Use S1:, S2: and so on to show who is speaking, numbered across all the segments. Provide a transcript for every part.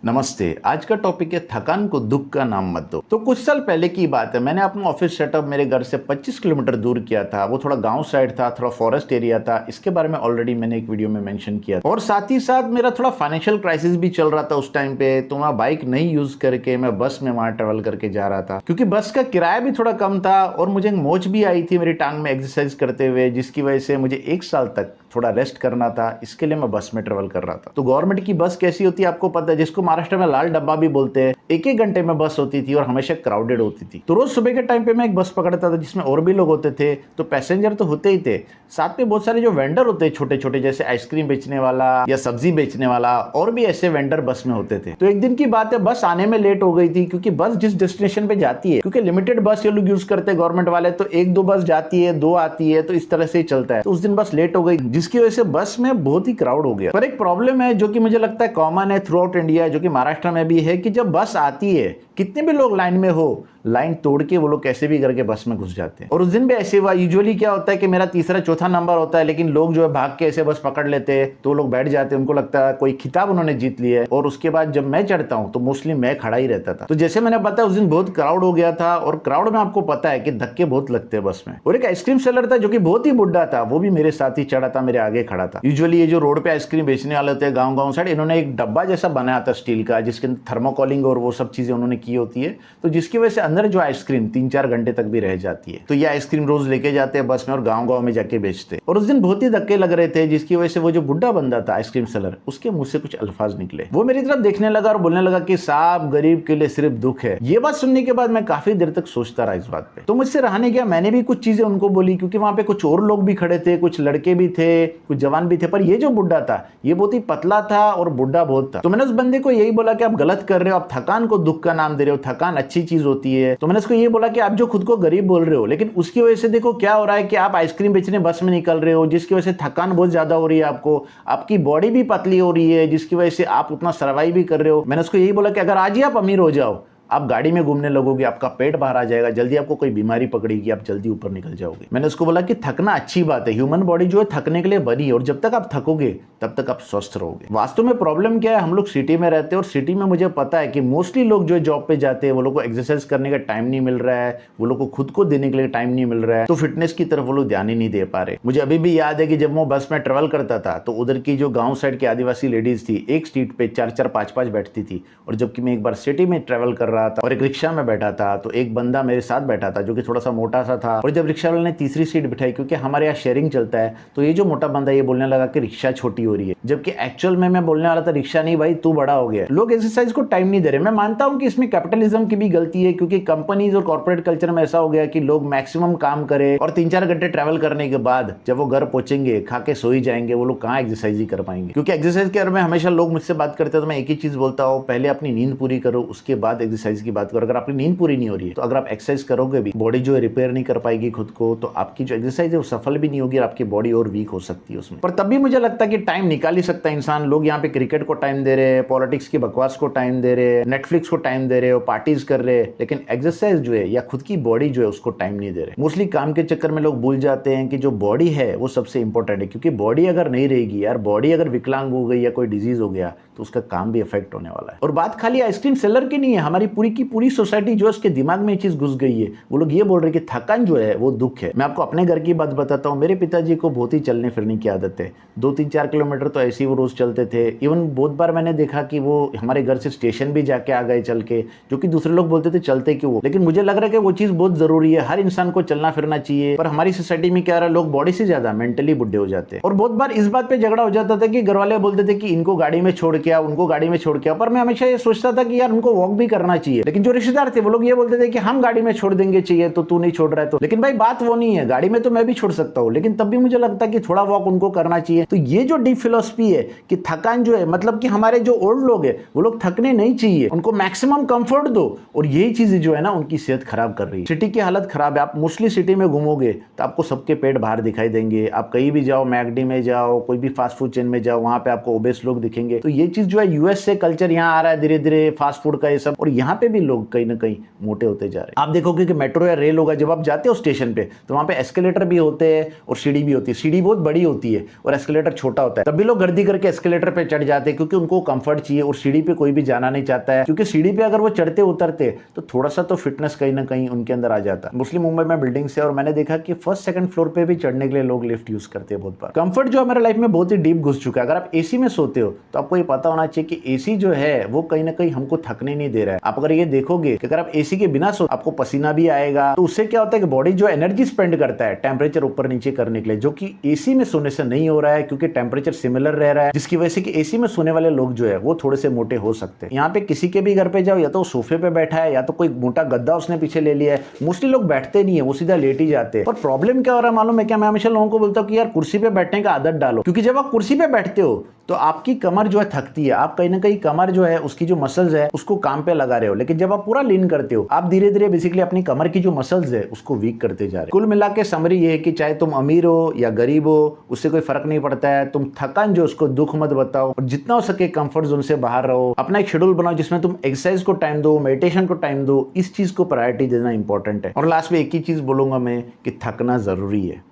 S1: नमस्ते। आज का टॉपिक है थकान को दुख का नाम मत दो। तो कुछ साल पहले की बात है, मैंने अपना ऑफिस सेटअप मेरे घर से 25 किलोमीटर दूर किया था। वो थोड़ा गांव साइड था, थोड़ा फॉरेस्ट एरिया था। इसके बारे में ऑलरेडी मैंने एक वीडियो में मेंशन किया था। और साथ ही साथ मेरा थोड़ा फाइनेंशियल क्राइसिस भी चल रहा था उस टाइम पे। तो मैं बाइक नहीं यूज करके मैं बस में वहां ट्रेवल करके जा रहा था, क्योंकि बस का किराया भी थोड़ा कम था और मुझे मोच भी आई थी मेरी टांग में एक्सरसाइज करते हुए, जिसकी वजह से मुझे एक साल तक थोड़ा रेस्ट करना था। इसके लिए मैं बस में ट्रेवल कर रहा था। तो गवर्नमेंट की बस कैसी होती है आपको पता है, जिसको महाराष्ट्र में लाल डब्बा भी बोलते हैं। एक एक घंटे में बस होती थी और हमेशा क्राउडेड होती थी। तो रोज सुबह के टाइम पे मैं एक बस पकड़ता था जिसमें और भी लोग होते थे। तो पैसेंजर तो होते ही थे, साथ में बहुत सारे जो वेंडर होते हैं छोटे छोटे, जैसे आइसक्रीम बेचने वाला या सब्जी बेचने वाला, और भी ऐसे वेंडर बस में होते थे। तो एक दिन की बात है, बस आने में लेट हो गई थी, क्योंकि बस जिस डेस्टिनेशन पे जाती है, क्योंकि लिमिटेड बस ये लोग यूज करते हैं गवर्नमेंट वाले, तो एक दो बस जाती है, दो आती है, तो इस तरह से ही चलता है। तो उस दिन बस लेट हो गई, जिसकी वजह से बस में बहुत ही क्राउड हो गया। पर एक प्रॉब्लम है जो कि मुझे लगता है कॉमन है थ्रू आउट इंडिया, जो कि महाराष्ट्र में भी है, कि जब बस आती है, कितने भी लोग लाइन में हो, लाइन तोड़ के वो लोग कैसे भी करके बस में घुस जाते हैं। और उस दिन भी ऐसे हुआ। यूजुअली क्या होता है कि मेरा तीसरा चौथा नंबर होता है, लेकिन लोग जो है भाग के ऐसे बस पकड़ लेते हैं, तो लोग बैठ जाते हैं, उनको लगता है कोई खिताब उन्होंने जीत लिया है। और उसके बाद जब मैं चढ़ता हूं तो मोस्टली मैं खड़ा ही रहता था। तो जैसे मैंने बताया, उस दिन बहुत क्राउड हो गया था, और क्राउड में आपको पता है कि धक्के बहुत लगते हैं बस में। और एक आइसक्रीम सेलर था जो कि बहुत ही बुढ़ा था, वो भी मेरे साथ ही चढ़ा था, मेरे आगे खड़ा था। यूजुअली ये जो रोड पे आइसक्रीम बेचने वाले होते हैं गाँव गाँव साइड, इन्होंने एक डब्बा जैसा बनाया था स्टील का, जिसके अंदर थर्मोकॉलिंग और वो सब चीजें उन्होंने की होती है, तो जिसकी वजह से अंदर जो आइसक्रीम 3-4 घंटे तक भी रह जाती है। तो ये आइसक्रीम रोज लेके जाते हैं बस में और गांव गांव में जाके बेचते। और उस दिन बहुत ही धक्के लग रहे थे, जिसकी वजह से वो जो बुढ़ा बंदा था आइसक्रीम सेलर, उसके मुंह से कुछ अल्फाज निकले। वो मेरी तरफ देखने लगा और बोलने लगा कि साहब, गरीब के लिए सिर्फ दुख है। ये बात सुनने के बाद मैं काफी देर तक सोचता रहा इस बात पे। तो मुझसे रहा नहीं गया, मैंने भी कुछ चीजें उनको बोली, क्योंकि वहां पे कुछ और लोग भी खड़े थे, कुछ लड़के भी थे, कुछ जवान भी थे। पर ये जो बुढ़ा था, ये बहुत ही पतला था और बुढ़ा बहुत था। तो मैंने उस बंदे को यही बोला कि आप गलत कर रहे हो, आप थकान को दुख का नाम दे रहे हो, थकान अच्छी चीज होती है। तो मैंने उसको ये बोला कि आप जो खुद को गरीब बोल रहे हो, लेकिन उसकी वजह से देखो क्या हो रहा है कि आप आइसक्रीम बेचने बस में निकल रहे हो, जिसकी वजह से थकान बहुत ज्यादा हो रही है आपको, आपकी बॉडी भी पतली हो रही है, जिसकी वजह से आप उतना सर्वाइव भी कर रहे हो। मैंने उसको यही बोला कि अगर आज ही आप अमीर हो जाओ, आप गाड़ी में घूमने लगोगे, आपका पेट बाहर आ जाएगा, जल्दी आपको कोई बीमारी पकड़ेगी, आप जल्दी ऊपर निकल जाओगे। मैंने उसको बोला कि थकना अच्छी बात है, ह्यूमन बॉडी जो है थकने के लिए बनी है, और जब तक आप थकोगे तब तक आप स्वस्थ रहोगे। वास्तव में प्रॉब्लम क्या है, हम लोग सिटी में रहते हैं, और सिटी में मुझे पता है कि मोस्टली लोग जो जॉब पे जाते हैं, वो लोग को एक्सरसाइज करने का टाइम नहीं मिल रहा है, वो लोग को खुद को देने के लिए टाइम नहीं मिल रहा है, तो फिटनेस की तरफ वो लोग ध्यान ही नहीं दे पा रहे। मुझे अभी भी याद है कि जब मैं बस में ट्रेवल करता था, तो उधर की जो गाँव साइड की आदिवासी लेडीज थी, एक सीट पे 4-4, 5-5 बैठती थी। और जबकि मैं एक बार सिटी में ट्रेवल कर रहा था और एक रिक्शा बैठा था, तो एक बंदा मेरे साथ बैठा था जो कि थोड़ा सा मोटा सा था। और जब रिक्शा वाले ने तीसरी सीट बिठाई, क्योंकि हमारे यहाँ शेयरिंग चलता है, तो ये जो मोटा बंदा ये बोलने लगा कि रिक्शा छोटी हो रही है, जबकि एक्चुअल में मैं बोलने वाला था रिक्शा नहीं भाई, तू बड़ा हो गया। लोग एक्सरसाइज को टाइम नहीं दे रहे। मैं मानता हूं कि इसमें कैपिटलिज्म की भी गलती है, क्योंकि कंपनीज और कॉर्पोरेट कल्चर में ऐसा हो गया कि लोग मैक्सिमम काम करें, और 3-4 घंटे ट्रैवल करने के बाद जब वो घर पहुंचेंगे, खा के सो ही जाएंगे, वो लोग कहाँ एक्सरसाइज ही कर पाएंगे। क्योंकि एक्सरसाइज के बारे में हमेशा लोग मुझसे बात करते हैं, तो मैं एक ही चीज बोलता हूँ, पहले अपनी नींद पूरी करो, उसके बाद एक्सरसाइज की बात करो। अगर आपकी नींद पूरी नहीं हो रही है, तो अगर आप एक्सरसाइज करोगे भी, बॉडी जो है रिपेयर नहीं कर पाएगी खुद को, तो आपकी जो एक्सरसाइज है वो सफल भी नहीं होगी, और आपकी बॉडी और वीक हो सकती है उसमें। पर तब भी मुझे लगता है कि टाइम निकाल ही सकता है इंसान। लोग यहाँ पे क्रिकेट को टाइम दे रहे हैं, पॉलिटिक्स की बकवास को टाइम दे रहे हैं, नेटफ्लिक्स को टाइम दे रहे हो, पार्टीज कर रहे हैं, लेकिन एक्सरसाइज जो है या खुद की बॉडी जो है उसको टाइम नहीं दे रहे। मोस्टली काम के चक्कर में लोग भूल जाते हैं कि जो बॉडी है वो सबसे इंपॉर्टेंट है, क्योंकि बॉडी अगर नहीं रहेगी यार, बॉडी अगर विकलांग हो गई या कोई डिजीज हो गया, तो उसका काम भी इफेक्ट होने वाला है। और बात खाली आइसक्रीम सेलर की नहीं है, हमारी पूरी की पूरी सोसाइटी जो है उसके दिमाग में ये चीज घुस गई है। वो लोग ये बोल रहे हैं कि थकान जो है वो दुख है। मैं आपको अपने घर की बात बताता हूँ। मेरे पिताजी को बहुत ही चलने फिरने की आदत है। 2-3-4 किलोमीटर तो ऐसे ही वो रोज चलते थे। इवन बहुत बार मैंने देखा कि वो हमारे घर से स्टेशन भी जाके आ गए चल के, जो कि दूसरे लोग बोलते थे चलते क्यों। लेकिन मुझे लग रहा है कि वो चीज बहुत जरूरी है, हर इंसान को चलना फिरना चाहिए। पर हमारी सोसाइटी में क्या रहा है, लोग बॉडी से ज्यादा मेंटली बुढ़े हो जाते हैं। और बहुत बार इस बात पे झगड़ा हो जाता था कि घर वाले बोलते थे कि इनको गाड़ी में छोड़ के आओ, उनको गाड़ी में छोड़ के आओ। पर मैं हमेशा ये सोचता था कि यार उनको वॉक भी करना चाहिए। लेकिन जो रिश्तेदार थे वो लोग ये बोलते थे कि हम गाड़ी में छोड़ देंगे, चाहिए तो तू नहीं छोड़ रहा है तो। लेकिन भाई बात वो नहीं है, गाड़ी में तो मैं भी छोड़ सकता हूँ, लेकिन तब भी मुझे लगता है कि थोड़ा वॉक उनको करना चाहिए। तो ये जो डीप फिलोसफी है कि थकान जो है, मतलब कि हमारे जो ओल्ड लोग हैं वो लोग थकने नहीं चाहिए, उनको मैक्सिमम कंफर्ट दो। और यही चीजें जो है ना उनकी सेहत खराब कर रही है। सिटी की हालत खराब है। आप मोस्टली सिटी में घूमोगे तो आपको सबके पेट बाहर दिखाई देंगे। आप कहीं भी जाओ, मैकडी में जाओ, कोई भी फास्ट फूड चेन में जाओ, वहां पे आपको ओबेस लोग दिखेंगे। तो ये चीज जो है यूएस से कल्चर यहाँ आ रहा है धीरे धीरे, फास्ट फूड का ये सब। और यहाँ यहाँ पे भी लोग कहीं ना कहीं मोटे होते जा रहे हैं। आप देखोगे कि मेट्रो या रेल होगा, जब आप जाते हो स्टेशन पे तो वहाँ पे एस्केलेटर भी होते हैं और सीढ़ी भी होती है। सीढ़ी बहुत बड़ी होती है और एस्केलेटर छोटा होता है, तब भी लोग गर्दी करके एस्केलेटर पे चढ़ जाते हैं क्योंकि उनको कंफर्ट चाहिए और सीढ़ी पे कोई भी जाना नहीं चाहता है, क्योंकि सीढ़ी पे अगर वो चढ़ते उतरते तो थोड़ा सा तो फिटनेस कहीं ना कहीं उनके अंदर आ जाता है। मुस्लिम मुंबई में बिल्डिंग से, और मैंने देखा कि फर्स्ट सेकंड फ्लोर पे भी चढ़ने के लिए लोग लिफ्ट यूज करते हैं बहुत बार। कंफर्ट जो हमारे लाइफ में बहुत ही डीप घुस चुका है। अगर आप एसी में सोते हो तो आपको ये पता होना चाहिए कि एसी जो है वो कहीं ना कहीं हमको थकने नहीं दे रहा है। आप अगर ये देखोगे कि अगर आप एसी के बिना सो आपको पसीना भी आएगा, तो उससे क्या होता है कि बॉडी जो एनर्जी स्पेंड करता है टेम्परेचर ऊपर नीचे करने के लिए, जो कि एसी में सोने से नहीं हो रहा है क्योंकि टेम्परेचर सिमिलर रह रहा है, जिसकी वजह से कि एसी में सोने वाले लोग जो है वो थोड़े से मोटे हो सकते हैं। यहाँ पे किसी के भी घर पे जाओ, या तो सोफे पे बैठा है या तो कोई मोटा गद्दा उसने पीछे ले लिया है। मोस्टली लोग बैठते नहीं है, वो सीधा लेट ही जाते हैं। और प्रॉब्लम क्या हो रहा है मालूम है क्या? मैं हमेशा लोगों को बोलता हूँ कि यार कुर्सी पे बैठने का आदत डालो, क्योंकि जब आप कुर्सी पे बैठते हो तो आपकी कमर जो है थकती है, आप कहीं ना कहीं कमर जो है उसकी जो मसल्स है उसको काम पे लगा रहे हो। लेकिन जब आप पूरा लीन करते हो, आप धीरे धीरे बेसिकली अपनी कमर की जो मसल्स है उसको वीक करते जा रहे हो। कुल मिला के समरी ये है कि चाहे तुम अमीर हो या गरीब हो, उससे कोई फर्क नहीं पड़ता है। तुम थकान जो उसको दुख मत बताओ, और जितना हो सके कंफर्ट जोन से बाहर रहो। अपना एक शेड्यूल बनाओ जिसमें तुम एक्सरसाइज को टाइम दो, मेडिटेशन को टाइम दो। इस चीज को प्रायोरिटी देना इंपॉर्टेंट है। और लास्ट में एक ही चीज बोलूंगा मैं कि थकना जरूरी है।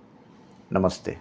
S1: नमस्ते।